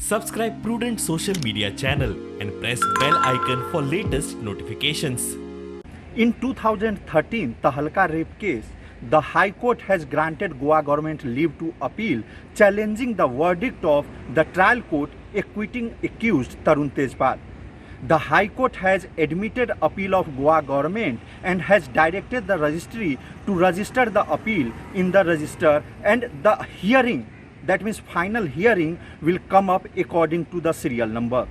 Subscribe Prudent social media channel and press bell icon for latest notifications. In 2013 Tahalka rape case, the High Court has granted Goa government leave to appeal, challenging the verdict of the trial court acquitting accused Tarun Tejpal. The High Court has admitted appeal of Goa government and has directed the registry to register the appeal in the register, and the hearing, that means final hearing, will come up according to the serial number.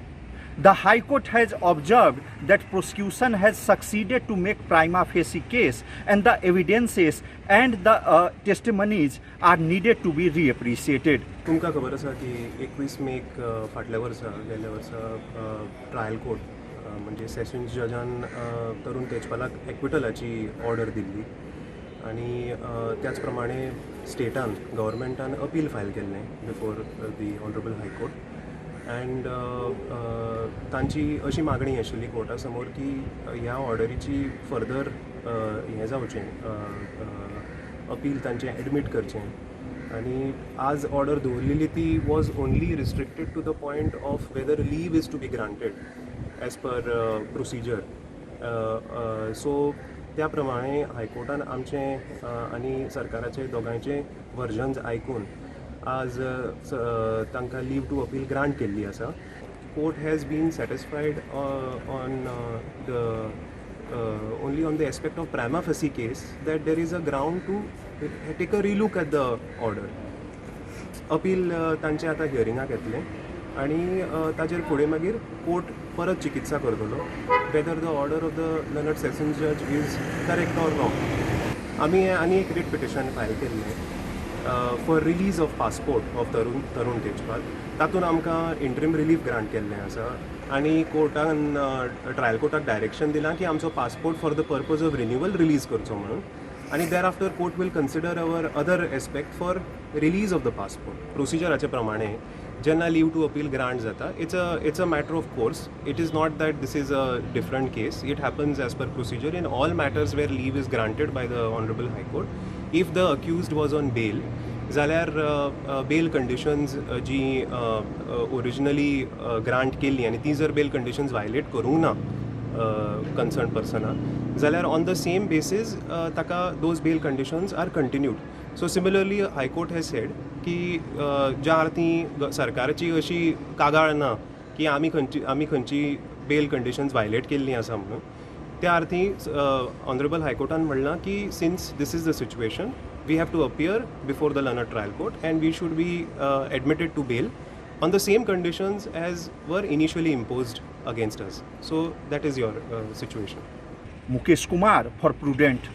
The High Court has observed that prosecution has succeeded to make prima facie case, and the evidences and the testimonies are needed to be reappreciated. तुमकां खबर आसा की 21 make फाटल्या वर्सा गेल्या वर्सा trial court म्हणजे sessions Jazan तरुण तेजपालाक एक्विटलाची order Delhi आणि त्याच प्रमाणे स्टेटान गव्हर्मेंटान अपील फायल केल्लें before the honourable high court. And तांची अशी मागणी आशिल्ली कोर्टा समोर की ह्या ऑर्डरीची फर्दर हें जावचें, अपील तांचें एडमीट करचें. आणि आज ऑर्डर दवरलेली ती was only restricted to the point of whether leave is to be granted as per procedure. So त्या प्रमाणे हायकोर्टान आमचें आनी सरकाराचे दोगांयचे वर्जन्स आयकून आज तांकां लीव टू अपील ग्रांट केल्ली आसा. Court has been satisfied on the only on the aspect of prima facie case that there is a ground to take a relook at the order. Appeal तांचे आतां हियरिंगाक येतलें आनी ताजेर फुडें मागीर court परत चिकित्सा करतलो whether the order of the learned sessions जज इज करेक्ट ऑर रॉंग. आमी आनी एक रिट पिटिशन फायल केल्लें for release of passport of Tarun Tejpal. तातूंत आमकां इंटरीम रिलीफ ग्रांट केल्लें आसा आनी कोर्टान ट्रायल कोर्टाक डायरेक्शन दिलां की आमचो passport for the purpose of renewal release करचो म्हणून. आनी thereafter court will consider our other aspect for release of the passport. प्रोसिजराचे प्रमाणे जेन्ना लीव टू अपील ग्रांट जाता it's a matter of course. It is not that this is a different case. It happens as per procedure in all matters where leave is granted by the honourable high court. If the accused was on bell जाल्यार bell conditions जी originally grant केल्ली आनी ती जर bell conditions violet करूंक ना concern पर्सनाक जाल्यार on the same basis ताका those bail conditions are continued. So similarly high court has said की ज्या अर्थी सरकाराची अशी कागाळ ना की आमी खंयची बेल कंडिशन्स वायलेट केल्ली आसा म्हणून, त्या अर्थी ऑनरेबल हायकोर्टान म्हणलां की since this is the situation we have to appear before the learned trial court and we should be admitted to bail on the same conditions as were initially imposed against us. So that is your situation. Mukesh Kumar for Prudent.